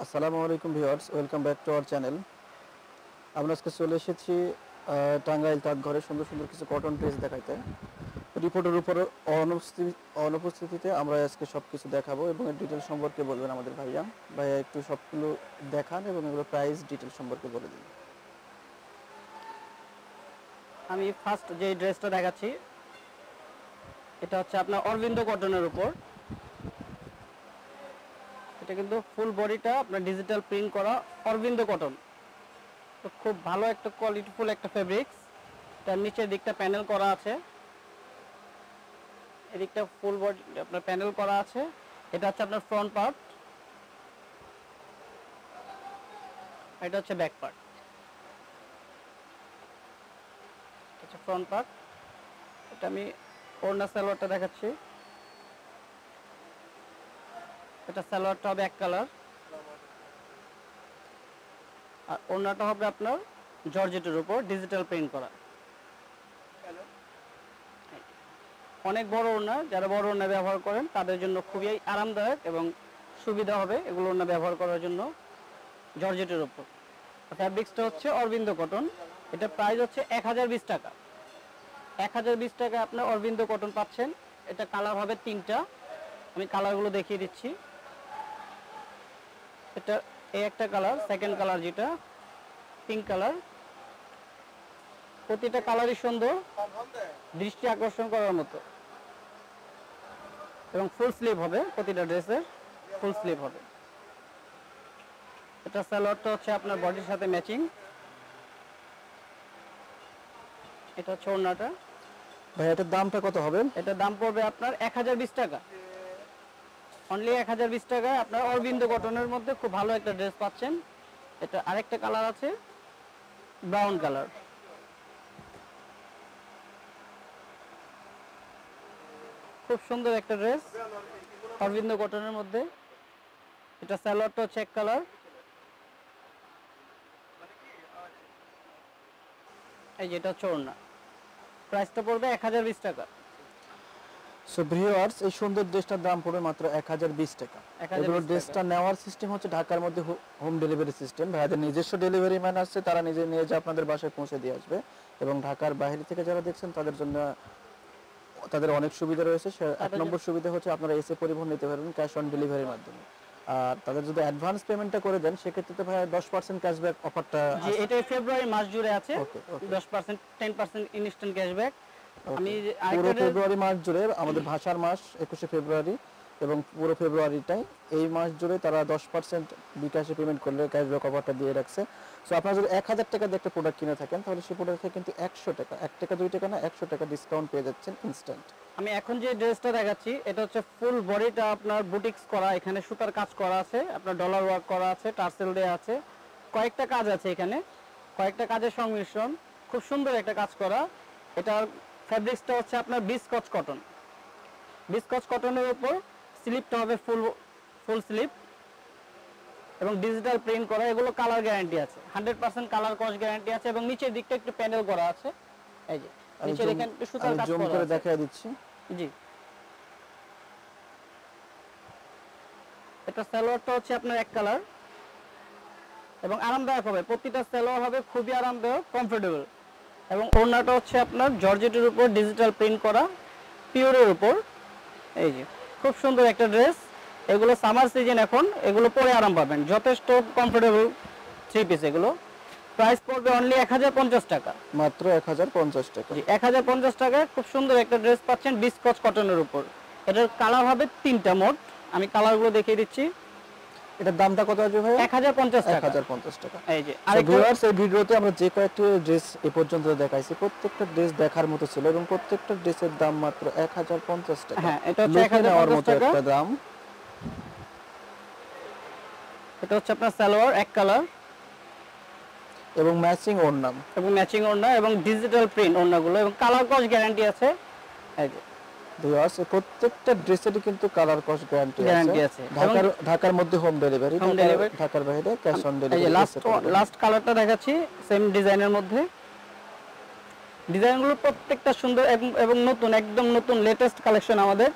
আসসালামু আলাইকুম viewers, welcome back to our channel. আমরা আজকে চলে এসেছি টাঙ্গাইল তাঁত ঘরে সুন্দর সুন্দর কিছু কটন ড্রেস দেখাইতে। রিপোর্টের উপর অনুপস্থিতিতে আমরা আজকে সব কিছু দেখাবো এবং এর ডিটেল সম্পর্কে বলবেন আমাদের ভাইয়া। ভাইয়া একটু সবগুলো দেখান এবং এগুলো প্রাইস ডিটেল সম্পর্কে বলে দিন। আমি ফার্স্ট যে ড্রেসটা দেখাচ্ছি এটা হচ্ছে আপনার অরবিন্দ কটনের উপর। এটা কিন্তু ফুল বডিটা আপনার ডিজিটাল প্রিন্ট করা অরবিন্দ কটন। তো খুব ভালো একটা কোয়ালিটিফুল একটা ফেব্রিক্স। তার নিচের দিকটা প্যানেল করা আছে, এদিকটা ফুল বডি আপনার প্যানেল করা আছে। এটা হচ্ছে আপনার ফ্রন্ট পার্ট, এটা হচ্ছে ব্যাক পার্ট। আচ্ছা, ফ্রন্ট পার্ট এটা আমি ওড়না সালোয়ারটা দেখাচ্ছি। এটা সালোয়ারটা হবে এক কালার, আর ওড়নাটা হবে আপনার জর্জেটের উপর ডিজিটাল প্রিন্ট করা। অনেক বড় ওড়না, যারা বড় ওড়না ব্যবহার করেন তাদের জন্য খুবই আরামদায়ক এবং সুবিধা হবে এগুলো ওড়না ব্যবহার করার জন্য। জর্জেটের উপর ফ্যাব্রিক্সটা হচ্ছে অরবিন্দ কটন। এটা প্রাইস হচ্ছে 1020 টাকা। 1020 টাকা আপনার অরবিন্দ কটন পাচ্ছেন। এটা কালার হবে তিনটা, আমি কালারগুলো দেখিয়ে দিচ্ছি। এটা এই একটা কালার, সেকেন্ড কালার যেটা পিঙ্ক কালার। প্রতিটা কালারই সুন্দর, দৃষ্টি আকর্ষণ করার মতো, এবং ফুল স্লিভ হবে। প্রতিটা ড্রেসের ফুল স্লিভ হবে। এটা সালোয়ারটা হচ্ছে আপনার বডির সাথে ম্যাচিং। এটা হচ্ছে ওড়নাটা। ভাই এটার দামটা কত হবে? এটার দাম পড়বে আপনার 1020 টাকা। অনলি 1020 টাকায় আপনার অরবিন্দ কটনের মধ্যে খুব ভালো একটা ড্রেস পাচ্ছেন। এটা আরেকটা কালার আছে, ব্রাউন কালার। খুব সুন্দর একটা ড্রেস অরবিন্দ কটনের মধ্যে। এটা সালোয়ারটা হচ্ছে এক কালার, এই যেটা হচ্ছে ওড়না। প্রাইসটা পড়বে 1020 টাকা। সো ভিউয়ার্স, এই সুন্দর ড্রেসটার দাম পড়বে মাত্র 1020 টাকা। এগুলো ড্রেসটা নেওয়ার সিস্টেম হচ্ছে ঢাকার মধ্যে হোম ডেলিভারি সিস্টেম। ভাইয়াদের নিজস্ব ডেলিভারি ম্যান আছে, তারা নিজে নিয়ে যে আপনাদের বাসায় পৌঁছে দিয়ে আসবে। এবং ঢাকার বাইরে থেকে যারা দেখছেন তাদের জন্য তাদের অনেক সুবিধা রয়েছে। এক নম্বর সুবিধা হচ্ছে আপনারা এসে পরিবহন নিতে পারবেন ক্যাশ অন ডেলিভারির মাধ্যমে। আর তাদের যদি অ্যাডভান্স পেমেন্টটা করে দেন সেক্ষেত্রে তো ভাই 10% ক্যাশব্যাক অফারটা জি, এটা ফেব্রুয়ারি মাস জুড়ে আছে। 10% 10% ইনস্ট্যান্ট ক্যাশব্যাক। আমি পুরো ফেব্রুয়ারি মাস জুড়ে, আমাদের ভাষার মাস 21শে ফেব্রুয়ারি এবং পুরো ফেব্রুয়ারিটাই এই মাস জুড়ে তারা 10% বিকাশে পেমেন্ট করলে ক্যাশব্যাক অফারটা দিয়ে রাখছে। সো আপনারা যদি 1000 টাকা দিয়ে একটা প্রোডাক্ট কিনে থাকেন তাহলে সেই প্রোডাক্টে কিন্তু 100 টাকা, 1 টাকা 2 টাকা না 100 টাকা ডিসকাউন্ট পেয়ে যাচ্ছেন ইনস্ট্যান্ট। আমি এখন যে ড্রেসটা দেখাচ্ছি এটা হচ্ছে ফুল বডিটা আপনার বুটিক্স করা। এখানে সুতার কাজ করা আছে, আপনার ডলার ওয়ার্ক করা আছে, টার্সেল দেয়া আছে, কয়েকটা কাজ আছে এখানে, কয়েকটা কাজের সংমিশ্রণ। খুব সুন্দর একটা কাজ করা। এটার ফ্যাব্রিক্সটা হচ্ছে আপনার বিসকচ কটন। বিসকচ কটনের উপর স্লিপটা হবে ফুল স্লিপ এবং ডিজিটাল প্রিন্ট করা। এগুলো কালার গ্যারান্টি আছে, 100% কালার কস গ্যারান্টি আছে। এবং নিচের দিকটা একটু প্যানেল করা আছে, এই যে নিচের এখানে একটু সুতার কাজ করা আছে। দেখাই দিচ্ছি। জি, এটা সালোয়ারটা হচ্ছে আপনার এক কালার এবং আরামদায়ক হবে। প্রতিটা সালোয়ার হবে খুবই আরামদায়ক, কমফোর্টেবল। এবং ওড়নাটা হচ্ছে আপনার জর্জেটের উপর ডিজিটাল প্রিন্ট করা, পিওরের উপর। এই যে খুব সুন্দর একটা ড্রেস। এগুলো সামার সিজন, এখন এগুলো পরে আরাম পাবেন, যথেষ্ট কমফোর্টেবল থ্রি পিস। এগুলো প্রাইস পড়বে অনলি 1050 টাকা, মাত্র 1050 টাকা। জি, 1050 টাকায় খুব সুন্দর একটা ড্রেস পাচ্ছেন বিসকচ কটনের উপর। এটার কালার হবে তিনটা মোট, আমি কালারগুলো দেখিয়ে দিচ্ছি। এটার দামটা কত আসবে ভাই? 1050 টাকা। 1050 টাকা। এই যে ভিউয়ার্স, এই ভিডিওতে আমরা যে কয়েকটি ড্রেস এ পর্যন্ত দেখাইছি প্রত্যেকটা ড্রেস দেখার মতো ছিল এবং প্রত্যেকটা ড্রেসের দাম মাত্র 1050 টাকা। হ্যাঁ, এটা হচ্ছে 1050 টাকা একটা দাম। এটা হচ্ছে আপনার সালোয়ার এক কালার এবং ম্যাচিং ওড়না এবং ম্যাচিং ওড়না এবং ডিজিটাল প্রিন্ট ওড়নাগুলো, এবং কালার কস গ্যারান্টি আছে। এই যে ভিউয়ার্স, প্রত্যেকটা ড্রেসেরই কিন্তু কালার কস্ট গ্যারান্টি আছে। ঢাকার মধ্যে হোম ডেলিভারি, ঢাকার বাইরে ক্যাশ অন ডেলিভারি। এই যে লাস্ট কালারটা দেখাচ্ছি সেম ডিজাইনের মধ্যে। ডিজাইনগুলো প্রত্যেকটা সুন্দর এবং নতুন, একদম নতুন লেটেস্ট কালেকশন আমাদের।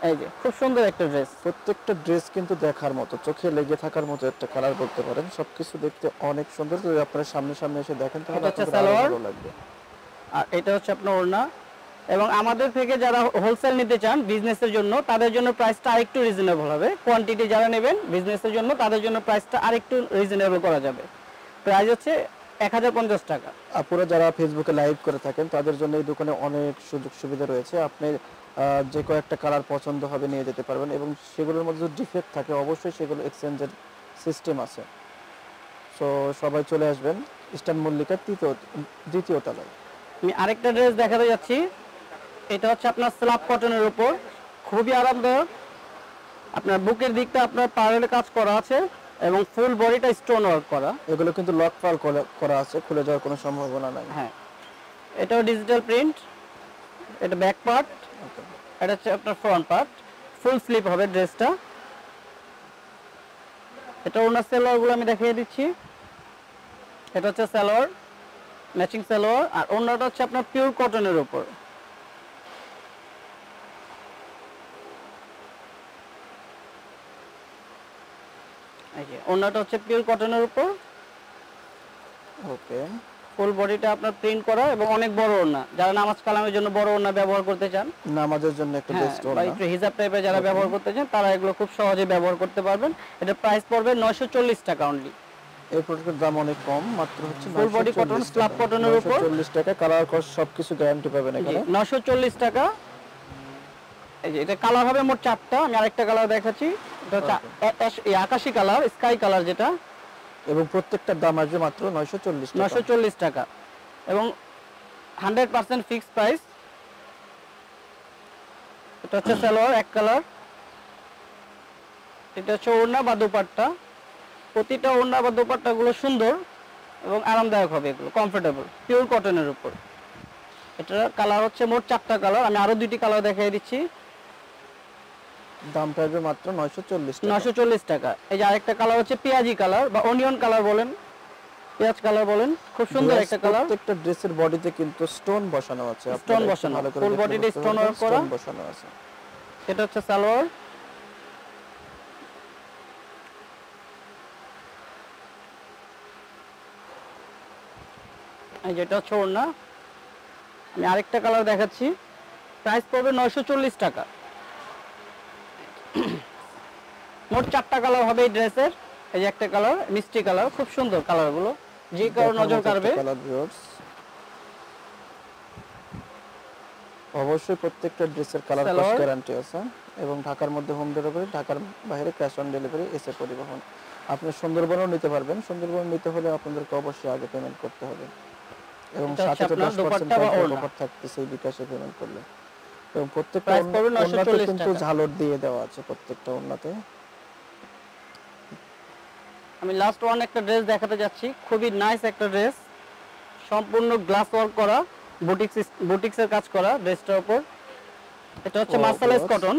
এই যে খুব সুন্দর একটা ড্রেস। প্রত্যেকটা ড্রেস কিন্তু দেখার মতো, চোখে লেগে থাকার মতো একটা কালার বলতে পারেন। সবকিছু দেখতে অনেক সুন্দর। যদি আপনারা সামনে সামনে এসে দেখেন তাহলে এটা হচ্ছে আপনাদের আরো সালোয়ার, ভালো লাগবে। আর এটা হচ্ছে আপনার ওড়না। এবং আমাদের থেকে যারা হোলসেল নিতে চান বিজনেসের জন্য, তাদের জন্য প্রাইসটা আরেকটু রিজনেবল হবে। কোয়ান্টিটি যারা নেবেন বিজনেসের জন্য, তাদের জন্য প্রাইসটা আরেকটু রিজনেবল করা যাবে। প্রাইস হচ্ছে 1050 টাকা। আপুরা যারা ফেসবুকে লাইভ করে থাকেন তাদের জন্য এই দোকানে অনেক সুযোগ সুবিধা রয়েছে। আপনি যে কয়েকটা কালার পছন্দ হবে নিয়ে যেতে পারবেন, এবং সেগুলোর মধ্যে যদি ডিফেক্ট থাকে অবশ্যই সেগুলো এক্সচেঞ্জের সিস্টেম আছে। সো সবাই চলে আসবেন ইস্টার্ন মল্লিকার দ্বিতীয় তলায়। আমি আরেকটা ড্রেস দেখাতে যাচ্ছি। এটা হচ্ছে আপনার স্ল্যাব কটনের উপর, খুবই আরামদায়ক। আপনার বুকের দিকটা আপনার পার্লে কাজ করা আছে এবং ফুল বডিটা স্টোন ওয়ার্ক করা। এগুলো কিন্তু লক ফাল করা আছে, খুলে যাওয়ার কোনো সম্ভাবনা নাই। হ্যাঁ, এটাও ডিজিটাল প্রিন্ট। এটা ব্যাক পার্ট, এটা হচ্ছে আপনার ফ্রন্ট পার্ট। ফুল স্লিপ হবে ড্রেসটা। এটা ওনার সালোয়ারগুলো আমি দেখিয়ে দিচ্ছি। এটা হচ্ছে সালোয়ার, ম্যাচিং সালোয়ার। আর ওনাটা হচ্ছে আপনার পিওর কটনের উপর। এই যে ওনাটা হচ্ছে পিওর কটনের উপর। ওকে, ফুল বডিটা আপনার প্রিন্ট করা এবং অনেক বড় ওড়না। যারা নামাজ কালামের জন্য বড় ওড়না ব্যবহার করতে চান, নামাজের জন্য একটা হ্যাঁ, বেস্ট বা ওড়না। একটু হিজাব টাইপের যারা ব্যবহার করতে চান, তারা এগুলো খুব সহজে ব্যবহার করতে পারবেন। এটা প্রাইস পড়বে 940 টাকা অনলি। এই প্রোডাক্টের দাম অনেক কম, মাত্র হচ্ছে ফুল বডি কটন, স্ল্যাব কটনের উপর 940 টাকা। কালার কস সবকিছু গ্যারান্টি পাবেন জি, এখানে। 940 টাকা। এই যে এটা কালার হবে মোট 4টা। আমি আরেকটা কালার দেখাচ্ছি। এটা হচ্ছে এই আকাশী কালার, স্কাই কালার যেটা। এবং প্রত্যেকটার দাম আসবে মাত্র 940 টাকা। 940 টাকা এবং 100% ফিক্সড প্রাইস। এটা হচ্ছে সালোয়ার এক কালার। এটা হচ্ছে ওড়না বা দোপাট্টা। প্রতিটা ওড়না বা দোপাট্টা গুলো সুন্দর এবং আরামদায়ক হবে, এগুলো কমফোর্টেবল, পিওর কটনের উপর। এটার কালার হচ্ছে মোট 4টা কালার। আমি আরো 2টি কালার দেখিয়ে দিচ্ছি। দামটা আসবে মাত্র 940 টাকা। 940 টাকা। এই যে আরেকটা কালার হচ্ছে পেঁয়াজি কালার বা অনিয়ন কালার বলেন, পেঁয়াজ কালার বলেন। খুব সুন্দর একটা কালার। প্রত্যেকটা ড্রেসের বডিতে কিন্তু স্টোন বসানো আছে। স্টোন বসানো, ফুল বডিতে স্টোন ওয়ার্ক করা বসানো আছে। এটা হচ্ছে সালোয়ার। এই যেটা হচ্ছে ওড়না। আমি আরেকটা কালার দেখাচ্ছি। প্রাইস পড়বে 940 টাকা। মোট 4টা কালার হবে এই ড্রেসের। এই যে একটা কালার মিষ্টি কালার, খুব সুন্দর কালারগুলো, যে কারো নজর কাড়বে। অবশ্যই প্রত্যেকটা ড্রেসের কালার কস গ্যারান্টি আছে, এবং ঢাকার মধ্যে হোম ডেলিভারি, ঢাকার বাইরে ক্যাশ অন ডেলিভারি, এসে পরিবহন। আপনি সুন্দরবনও নিতে পারবেন। সুন্দরবন নিতে হলে আপনাদেরকে অবশ্যই আগে পেমেন্ট করতে হবে, এবং সাথে তো 10% অফার থাকতেছে এই বিকাশে পেমেন্ট করলে। এবং প্রত্যেকটা ওন্নাতে কিন্তু ঝালর দিয়ে দেওয়া আছে প্রত্যেকটা ওন্নাতে। আমি লাস্ট ওয়ান একটা ড্রেস দেখাতে যাচ্ছি। খুবই নাইস একটা ড্রেস, সম্পূর্ণ গ্লাস ওয়ার্ক করা, বুটিক্সের কাজ করা ড্রেসটার উপর। এটা হচ্ছে মার্সেলাইজ কটন,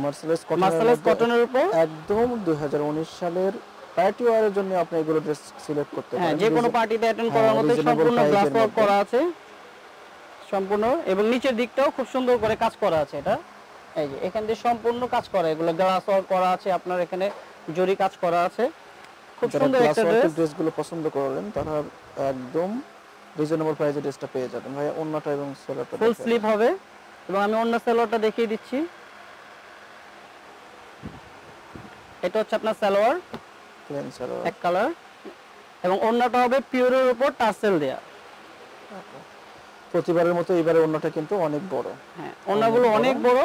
মার্সেলাইজ কটনের উপর একদম 2019 সালের পার্টি ওয়্যারের জন্য আপনি এগুলো ড্রেস সিলেক্ট করতে পারেন। হ্যাঁ, যে কোনো পার্টিতে অ্যাটেন্ড করার মতো সম্পূর্ণ গ্লাস ওয়ার্ক করা আছে সম্পূর্ণ। এবং নিচের দিকটাও খুব সুন্দর করে কাজ করা আছে। এটা এই যে এখান দিয়ে সম্পূর্ণ কাজ করা, এগুলো গ্লাস ওয়ার্ক করা আছে। আপনার এখানে জরি কাজ করা আছে। খুব সুন্দর একটা ড্রেস। ড্রেসগুলো পছন্দ করলেন তারা একদম রিজনেবল প্রাইসে ড্রেসটা পেয়ে যাবেন। ভাই ওন্নাটা এবং সেলোয়ারটা ফুল স্লিভ হবে, এবং আমি ওন্না সালোয়ারটা দেখিয়ে দিচ্ছি। এটা হচ্ছে আপনার সালোয়ার, প্লেন সালোয়ার এক কালার, এবং ওন্নাটা হবে পিওরের উপর টার্সেল দেয়া। প্রতিবারের মতো এবারে ওন্নাটা কিন্তু অনেক বড়। হ্যাঁ, ওন্নাগুলো অনেক বড়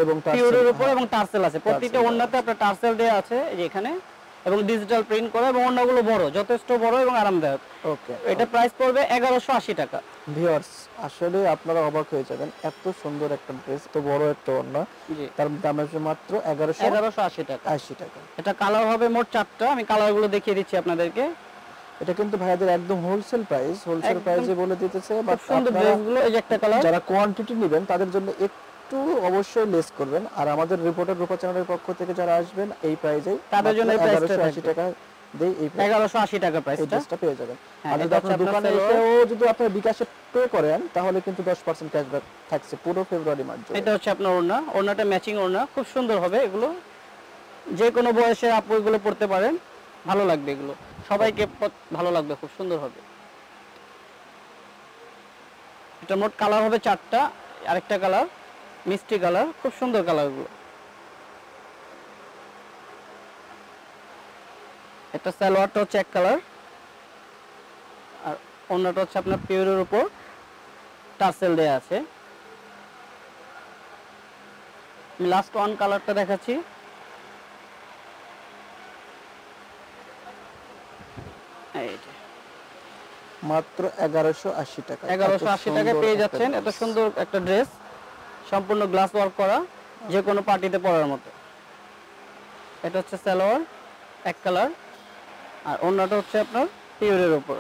এবং পিওরের উপর এবং টার্সেল আছে। প্রত্যেকটা ওন্নাতে আপনার টার্সেল দেয়া আছে এই যে এখানে, এবং ডিজিটাল প্রিন্ট করা, এবং ওন্নাগুলো বড়, যথেষ্ট বড় এবং আরামদায়ক। ওকে, এটা প্রাইস পড়বে 1180 টাকা। ভিউয়ার্স, আসলে আপনারা অবাক হয়ে যাবেন, এত সুন্দর একটা ড্রেস, তো বড় একটা ওন্না, জি, তার দাম আসবে মাত্র 1180 টাকা। 80 টাকা। এটা কালার হবে মোট 4টা। আমি কালারগুলো দেখিয়ে দিচ্ছি আপনাদেরকে। এটা কিন্তু ভাইয়াদের একদম হোলসেল প্রাইসে বলে দিতেছে। বাট সুন্দর ড্রেসগুলো, এই যে একটা কালার, যারা কোয়ান্টিটি নেবেন তাদের জন্য একটু অবশ্যই লেস করবেন। আর আমাদের রিপোর্টার রূপা চ্যানেলের পক্ষ থেকে যারা আসবেন এই প্রাইসেই, তাদের জন্য এই প্রাইসটা 1180 টাকা দেই। এই 1180 টাকা এই প্রাইসটা। ড্রেসটা পেয়ে যাবেন। হ্যাঁ, আর যদি এটা আপনার হচ্ছে দোকানে আপনার এসেও যদি আপনার বিকাশে পে করেন তাহলে কিন্তু 10% ক্যাশব্যাক থাকছে পুরো ফেব্রুয়ারি মাস জুড়ে। এটা হচ্ছে আপনার ওড়না, ওড়নাটা ম্যাচিং ওড়না, খুব সুন্দর হবে এগুলো। যে কোনো বয়সের আপু এগুলো পড়তে পারেন, ভালো লাগবে এগুলো, সবাইকে ভালো লাগবে, খুব সুন্দর হবে। এটা মোট কালার হবে 4টা, আরেকটা কালার মিষ্টি কালার, খুব সুন্দর কালারগুলো। এটা সালোয়ারটা হচ্ছে এক কালার, আর অন্যটা হচ্ছে আপনার পিওরের উপর টার্সেল দেয়া আছে। লাস্ট ওয়ান কালারটা দেখাচ্ছি, এইটা মাত্র 1180 টাকা। 1180 টাকায় পেয়ে যাচ্ছেন এত সুন্দর একটা ড্রেস, সম্পূর্ণ গ্লাস ওয়ার্ক করা, যে কোনো পার্টিতে পরার মতো। এটা হচ্ছে সালোয়ার এক কালার, আর অন্যটা হচ্ছে আপনার পিওরের উপর,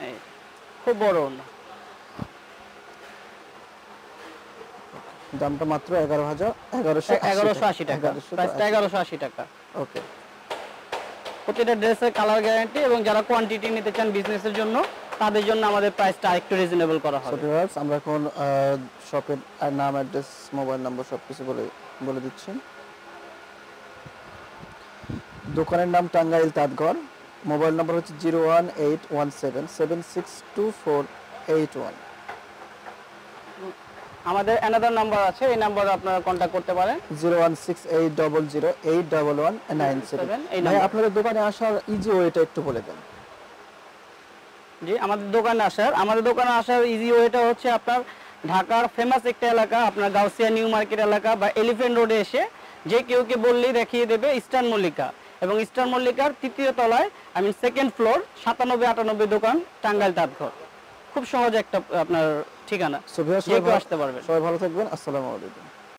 এই খুব বড় ওড়না। দামটা মাত্র 1180 টাকা, প্রাইসটা 1180 টাকা। ওকে, প্রতিটা ড্রেসের কালার গ্যারান্টি, এবং যারা কোয়ান্টিটি নিতে চান বিজনেসের জন্য তাদের জন্য আমাদের প্রাইসটা আরেকটু রিজনেবল করা হবে। আমরা এখন শপের নাম, অ্যাড্রেস, মোবাইল নাম্বার সবকিছু বলে দিচ্ছি। দোকানের নাম টাঙ্গাইল তাঁতঘর, মোবাইল নাম্বার হচ্ছে 01817762481। আমাদের অ্যানাদার নাম্বার আছে, এই নাম্বারে আপনারা কন্ট্যাক্ট করতে পারেন, 01680081197। ভাই আপনাদের দোকানে আসার ইজি ওয়েটা একটু বলে দেন। জি, আমাদের দোকানে আসার ইজি ওয়েটা হচ্ছে আপনার ঢাকার ফেমাস একটা এলাকা, আপনার গাউসিয়া নিউ মার্কেট এলাকা বা এলিফ্যান্ট রোডে এসে যে কেউকে বললেই দেখিয়ে দেবে ইস্টার্ন মল্লিকা, এবং ইস্টার্ন মল্লিকার 3য় তলায়, সেকেন্ড ফ্লোর, 9798 দোকান, টাঙ্গাইল তাঁতঘর। খুব সহজ একটা আপনার ঠিকানা, যে কেউ আসতে পারবেন। সবাই ভালো থাকবেন, আসসালামু আলাইকুম।